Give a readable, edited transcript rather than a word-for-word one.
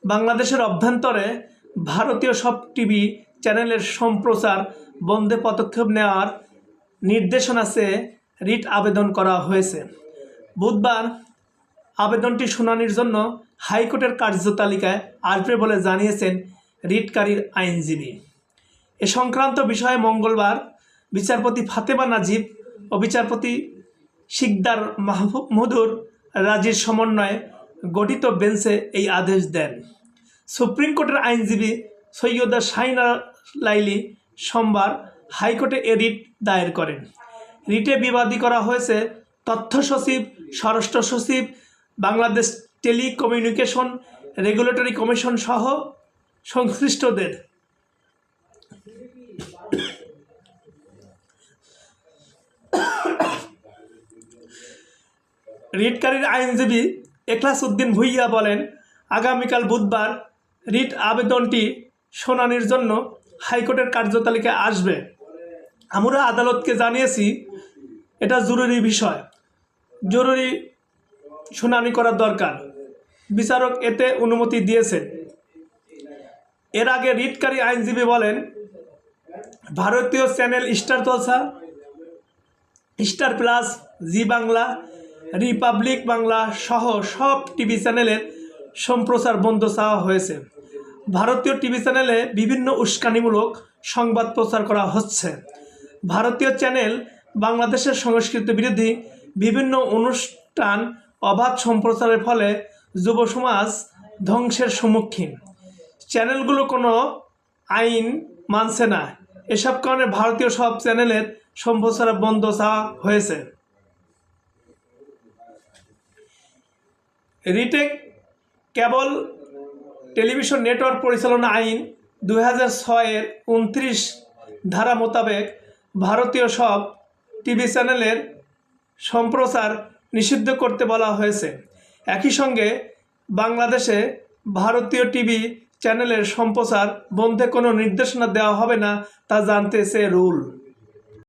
বাংলাদেশের অভ্যন্তরে ভারতীয় সব টিভি চ্যানেলের সম্প্রচার বন্ধে পদক্ষেপ নেওয়ার নির্দেশনা চেয়ে রিট আবেদন করা হয়েছে। বুধবার আবেদনটি শুনানির জন্য হাইকোর্টের কার্যতালিকায় আসবে বলে জানিয়েছেন রিটকারীর আইনজীবী। এ সংক্রান্ত বিষয়ে মঙ্গলবার বিচারপতি ফাতেমা নাজিব ও বিচারপতি শিকদার মাহমুদুর রাজির সমন্বয়ে গঠিত বেঞ্চে এই আদেশ দেন। সুপ্রিম কোর্টের আইনজীবী সৈয়দা শাহিনা লাইলি সোমবার হাইকোর্টে এ রিট দায়ের করেন। রিটে বিবাদী করা হয়েছে তথ্য সচিব, স্বরাষ্ট্র সচিব, বাংলাদেশ টেলিকমিউনিকেশন রেগুলেটরি কমিশন সহ সংশ্লিষ্টদের। রিটকারীর আইনজীবী এখলাস উদ্দিন ভুইয়া বলেন, আগামীকাল বুধবার রিট আবেদনটি শুনানির জন্য হাইকোর্টের কার্যতালিকায় আসবে। আমরা আদালতকে জানিয়েছি এটা জরুরি বিষয়, জরুরি শুনানি করার দরকার। বিচারক এতে অনুমতি দিয়েছেন। এর আগে রিটকারী আইনজীবী বলেন, ভারতীয় চ্যানেল স্টার জলসা, স্টার প্লাস, জি বাংলা, রিপাবলিক বাংলা সহ সব টিভি চ্যানেলের সম্প্রচার বন্ধ চাওয়া হয়েছে। ভারতীয় টিভি চ্যানেলে বিভিন্ন উস্কানিমূলক সংবাদ প্রচার করা হচ্ছে। ভারতীয় চ্যানেল বাংলাদেশের সংস্কৃতি বিরোধী বিভিন্ন অনুষ্ঠান অবাধ সম্প্রচারের ফলে যুব সমাজ ধ্বংসের সম্মুখীন। চ্যানেলগুলো কোনো আইন মানছে না। এসব কারণে ভারতীয় সব চ্যানেলের সম্প্রচার বন্ধ চাওয়া হয়েছে। রিটে কেবল টেলিভিশন নেটওয়ার্ক পরিচালনা আইন 2006-এর 29 ধারা মোতাবেক ভারতীয় সব টিভি চ্যানেলের সম্প্রচার নিষিদ্ধ করতে বলা হয়েছে। একই সঙ্গে বাংলাদেশে ভারতীয় টিভি চ্যানেলের সম্প্রচার বন্ধে কোনো নির্দেশনা দেওয়া হবে না তা জানতে চেয়ে রুল।